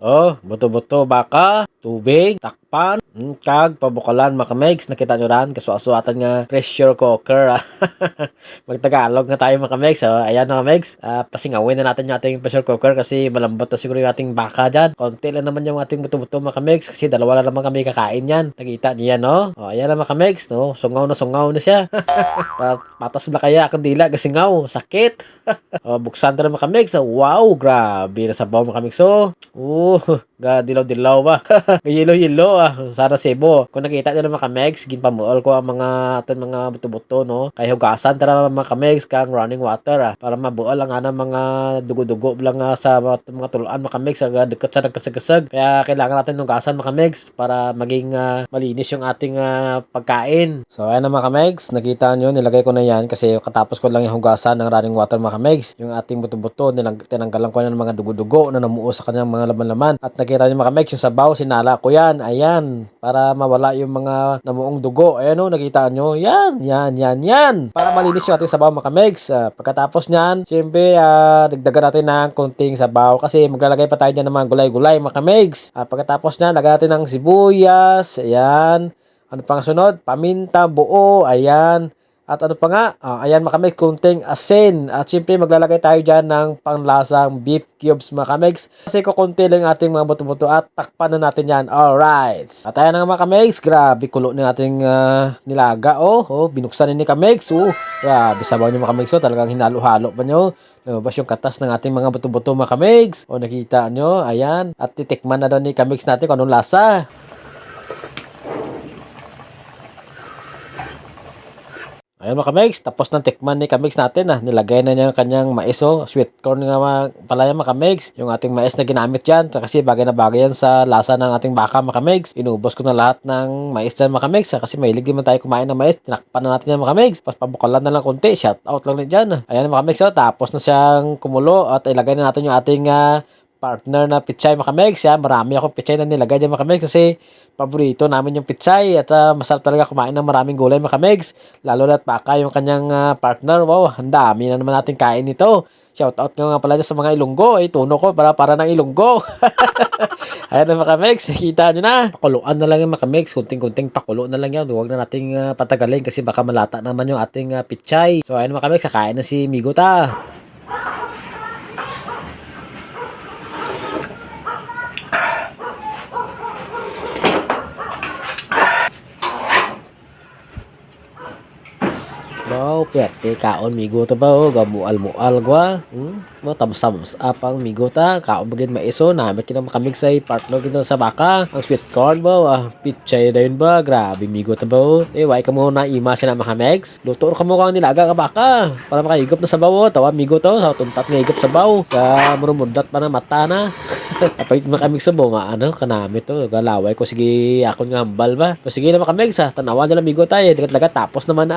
Oh, buto-buto baka, tubig, takpan, kag pabukalan makamegs. Nakita nyo ran, kasuasuatan nga pressure cooker. Magtagalog na tayo makamegs. Oh, ayan makamegs. Pasingawin na natin yung ating pressure cooker kasi malambot na siguro yung ating baka dyan. Konti lang naman yung ating buto-buto makamegs kasi dalawa lang naman kami kakain yan. Nakita nyo yan, no? Oh, ayan na makamegs, no? Sungaw na siya. Patas na kaya akong dila kasi ngaw, sakit. Oh, buksan na naman kamigs. Wow, grabe na sabaw mga kamigs. Ga dilaw-dilaw ba? Yellow-yellow Sana sebo. Kung nakita nyo naman kamigs, ginpamuol ko ang mga buto-buto, no? Kaya hugasan tara mga kamigs kang running water para mabuol ang mga dugo-dugo lang sa mga tuluan mga kamigs deket sa nagkasag-kasag. Kaya kailangan natin hugasan mga kamigs para maging malinis yung ating pagkain. So ayan na mga kamigs, nakita nyo, nilagay ko na yan kasi katapos ko lang yung hugasan ng running water mga kamigs. Yung ating buto-buto, tinanggalan ko na ng mga dugo-dugo na namuo sa kanyang mga laman-laman. At nakita nyo mga kamigs, yung sabaw, sinala ko yan. Ayan, para mawala yung mga namuong dugo. Ayan o, nakita nyo. Yan. Para malinis yung ating sabaw mga kamigs. Pagkatapos nyan, siyempre, dagdagan natin ng konting sabaw kasi maglalagay pa tayo dyan ng mga gulay-gulay mga kamigs. Pagkatapos nyan, lagyan natin ng sibuyas. Ayan. Ano pang sunod? Paminta, buo. Ayan. At ano pa nga? Ayan mga kamigs, kunting asin. At siyempre maglalagay tayo dyan ng panglasang beef cubes mga kamigs. Kasi kukunti lang ating mga buto-buto at takpan na natin yan. Alright. At ayan nga mga kamigs, grabe kulo ng ating nilaga. Binuksan ni kamigs. Grabe sabaw niyo mga kamigs. Talagang hinalo-halo pa nyo. Lumabas yung katas ng ating mga buto-buto mga kamigs. Nakita nyo. Ayan. At titikman na daw ni kamigs natin kung anong lasa. Ayun mga kamigs, tapos ng tikman ni kamigs natin nilagay na niya yung kanyang mais sweet corn nga pala yan mga kamigs. Yung ating mais na ginamit dyan, kasi bagay na bagay yan sa lasa ng ating baka mga kamigs. Inubos ko na lahat ng mais dyan mga kamigs kasi mahilig din man tayo kumain ng mais. Tinakpan na natin yan mga kamigs, tapos pabukalan na lang konti, shout out lang na dyan. Ayan mga kamigs, tapos na siyang kumulo at ilagay na natin yung ating partner na pichay mga kamigs. Marami akong pichay na nilagay dyan mga kamigs kasi paborito namin yung pichay at masarap talaga kumain ng maraming gulay mga kamigs. Lalo na't baka yung kanyang partner. Wow, ang dami na naman natin kain nito. Shout out nga pala dyan sa mga Ilonggo. Tuno ko para ng Ilonggo. Ayan na mga kamigs, kita nyo na. Pakuluan na lang yung mga kamigs. Kunting-kunting pakulo na lang yan. Huwag na nating patagalin kasi baka malata naman yung ating pichay. So ayan mga kamigs, kakain na si Miguta. Wow, pwerte kaon migo ta ba gamual-mual gwa. Tabs apang migo ta kaon bagid maiso namit kina makamig say partner kita sa baka. Ang sweet corn ba pichay dayon ba grabe migo ta ba why ka mo na ima sina makamegs. Luto ka mo kang nilaga ka baka para makaigop na sabaw tawa migo to sa tuntat nga igop sabaw. Ka murumundat pa na mata na. Apait makamig sa bunga kanamit to galaway ko sige akon nga hambal ba. Sige na makamig sa tanawan nila migo tayo lagat tapos naman